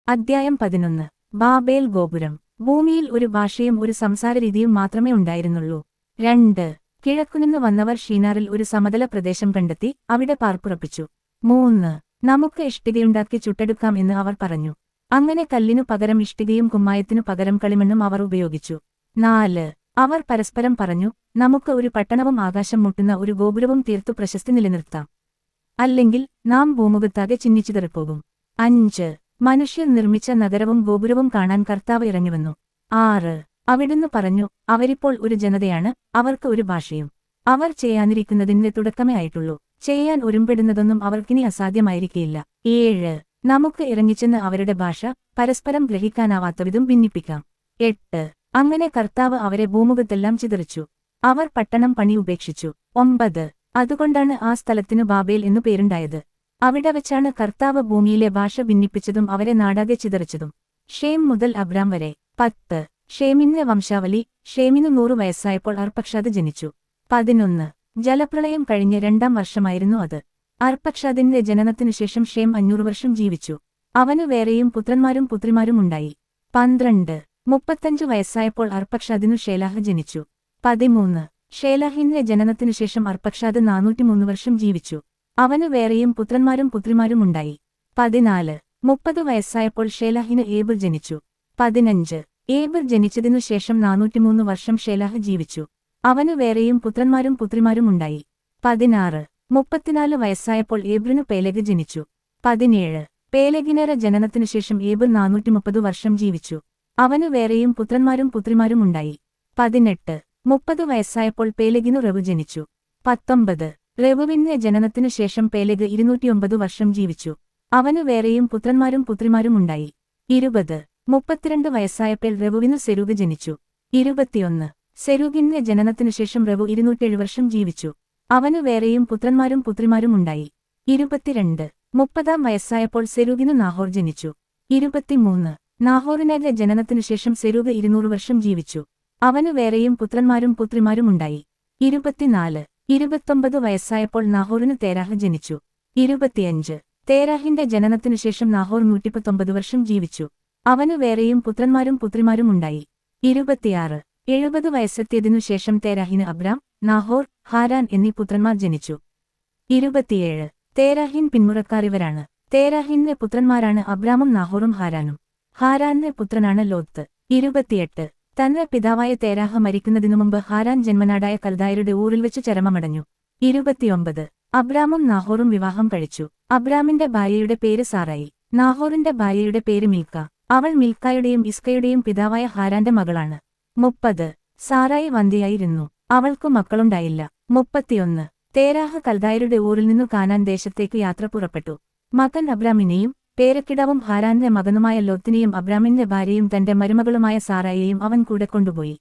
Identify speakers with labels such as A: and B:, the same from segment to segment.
A: അദ്ധ്യായം 11 ബാബേൽ ഗോപുരം. ഭൂമിയിൽ ഒരു ഭാഷയും ഒരു സംസാരരീതിയും മാത്രമേ ഉണ്ടായിരുന്നുള്ളൂ. 2 കിഴക്കുനിന്ന് വന്നവർ ഷീനാറിൽ ഒരു സമതല പ്രദേശം കണ്ടെത്തി അവിടെ പാർപ്പുറപ്പിച്ചു. 3 നമുക്ക് ഇഷ്ടികയുണ്ടാക്കി ചുട്ടെടുക്കാം എന്ന് അവർ പറഞ്ഞു. അങ്ങനെ കല്ലിനു പകരം ഇഷ്ടികയും കുമ്മായത്തിനു പകരം കളിമണ്ണും അവർ ഉപയോഗിച്ചു. 4 അവർ പരസ്പരം പറഞ്ഞു, നമുക്ക് ഒരു പട്ടണവും ആകാശം മുട്ടുന്ന ഒരു ഗോപുരവും തീർത്തു പ്രശസ്തി നിലനിർത്താം. അല്ലെങ്കിൽ നാം ഭൂമുഖത്താകെ ചിന്നിച്ചിതറിപ്പോകും. 5 മനുഷ്യർ നിർമ്മിച്ച നഗരവും ഗോപുരവും കാണാൻ കർത്താവ് ഇറങ്ങിവന്നു. 6 അവിടുന്ന് പറഞ്ഞു, അവരിപ്പോൾ ഒരു ജനതയാണ്, അവർക്ക് ഒരു ഭാഷയും. അവർ ചെയ്യാനിരിക്കുന്നതിന്റെ തുടക്കമേ ആയിട്ടുള്ളൂ. ചെയ്യാൻ ഒരുമ്പെടുന്നതൊന്നും അവർക്കിനി അസാധ്യമായിരിക്കില്ല. 7 നമുക്ക് ഇറങ്ങിച്ചെന്ന് അവരുടെ ഭാഷ പരസ്പരം ഗ്രഹിക്കാനാവാത്തവിധം ഭിന്നിപ്പിക്കാം. 8 അങ്ങനെ കർത്താവ് അവരെ ഭൂമുഖത്തെല്ലാം ചിതറിച്ചു. അവർ പട്ടണം പണി ഉപേക്ഷിച്ചു. 9 അതുകൊണ്ടാണ് ആ സ്ഥലത്തിനു ബാബേൽ എന്നു പേരുണ്ടായത്. അവിടെ വെച്ചാണ് കർത്താവ് ഭൂമിയിലെ ഭാഷ ഭിന്നിപ്പിച്ചതും അവരെ നാടാകെ ചിതറിച്ചതും. ഷേം മുതൽ അബ്രാം വരെ. 10 ഷേമിന്റെ വംശാവലി. ഷേമിനു 100 വയസ്സായപ്പോൾ അർപ്പക്ഷാദ് ജനിച്ചു. 11 ജലപ്രളയം കഴിഞ്ഞ 2ാം വർഷമായിരുന്നു അത്. അർപ്പക്ഷാദിന്റെ ജനനത്തിനുശേഷം ഷേം 500 വർഷം ജീവിച്ചു. അവനു വേറെയും പുത്രന്മാരും പുത്രിമാരും ഉണ്ടായി. 12 35 വയസ്സായപ്പോൾ അർപ്പക്ഷാദിനു ഷേലാഹ് ജനിച്ചു. 13 ഷേലാഹിന്റെ ജനനത്തിനുശേഷം അർപ്പക്ഷാദ് 403 വർഷം ജീവിച്ചു. അവനു വേറെയും പുത്രന്മാരും പുത്രിമാരും ഉണ്ടായി. 14 30 വയസ്സായപ്പോൾ ഷേലാഹിന് ഏബർ ജനിച്ചു. 15 ഏബർ ജനിച്ചതിനു ശേഷം 403 വർഷം ഷേലാഹ് ജീവിച്ചു. അവനു വേറെയും പുത്രന്മാരും പുത്രിമാരും ഉണ്ടായി. 16 34 വയസ്സായപ്പോൾ ഏബ്രിനു പേലെഗ് ജനിച്ചു. 17 പേലെഗിനേറെ ജനനത്തിനുശേഷം ഏബർ 430 വർഷം ജീവിച്ചു. അവനു വേറെയും പുത്രന്മാരും പുത്രിമാരും ഉണ്ടായി. 18 30 വയസ്സായപ്പോൾ പേലെഗിനു റവു ജനിച്ചു. 19 റെവുവിന്റെ ജനനത്തിനു ശേഷം പേലെഗ് 209 വർഷം ജീവിച്ചു. അവനു വേറെയും പുത്രന്മാരും പുത്രിമാരും ഉണ്ടായി. 20 32 വയസ്സായപ്പോൾ റെവുവിനു സെരൂഗ് ജനിച്ചു. 21 സെരൂഗിന്റെ ജനനത്തിനുശേഷം റെവു 207 വർഷം ജീവിച്ചു. അവനു വേറെയും പുത്രന്മാരും പുത്രിമാരും ഉണ്ടായി. 22 30 വയസ്സായപ്പോൾ സെരൂഗിനു നാഹോർ ജനിച്ചു. 23 നാഹോറിന്റെ ജനനത്തിനുശേഷം സെരൂഗ് 200 വർഷം ജീവിച്ചു. അവനു വേറെയും പുത്രന്മാരും പുത്രിമാരും ഉണ്ടായി. 24 29 വയസ്സായപ്പോൾ നാഹോറിനു തേരാഹ് ജനിച്ചു. 25 തേരാഹിന്റെ ജനനത്തിനുശേഷം നാഹോർ 119 വർഷം ജീവിച്ചു. അവനു വേറെയും പുത്രന്മാരും പുത്രിമാരും ഉണ്ടായി. 26 70 വയസ്സെത്തിയതിനു ശേഷം തേരാഹിന് അബ്രാം, നാഹോർ, ഹാരാൻ എന്നീ പുത്രന്മാർ ജനിച്ചു. 27 തേരാഹിൻ പിന്മുറക്കാർ ഇവരാണ്. തേരാഹിന്റെ പുത്രന്മാരാണ് അബ്രാമും നാഹോറും ഹാരാനും. ഹാരാന്റെ പുത്രനാണ് ലോത്ത്. 28 തന്റെ പിതാവായ തേരാഹ് മരിക്കുന്നതിനു മുമ്പ് ഹാരാൻ ജന്മനാടായ കൽദായരുടെ ഊറിൽ വെച്ച് ചരമമടഞ്ഞു. 29 അബ്രാമും നാഹോറും വിവാഹം കഴിച്ചു. അബ്രാമിന്റെ ഭാര്യയുടെ പേര് സാറായി. നാഹോറിന്റെ ഭാര്യയുടെ പേര് മിൽക്ക. അവൾ മിൽക്കായുടെയും ഇസ്കയുടെയും പിതാവായ ഹാരാന്റെ മകളാണ്. 30 സാറായി വന്ധ്യയായിരുന്നു. അവൾക്കു മക്കളുണ്ടായില്ല. 31 തേരാഹ് കൽദായരുടെ ഊറിൽ നിന്നു കാനാൻ ദേശത്തേക്ക് യാത്ര പുറപ്പെട്ടു. മകൻ അബ്രാമിനെയും പേരക്കിടാവും ഹാരാന്റെ മകനുമായ ലോത്തിനെയും അബ്രാമിന്റെ ഭാര്യയും തന്റെ മരുമകളുമായ സാറായെയും അവൻ കൂടെ കൊണ്ടുപോയി.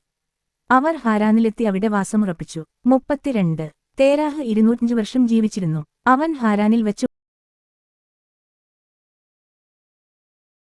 A: അവർ ഹാരാനിലെത്തി അവിടെ വാസമുറപ്പിച്ചു. 32 തേരാഹ് 205 വർഷം ജീവിച്ചിരുന്നു. അവൻ ഹാരാനിൽ വെച്ചു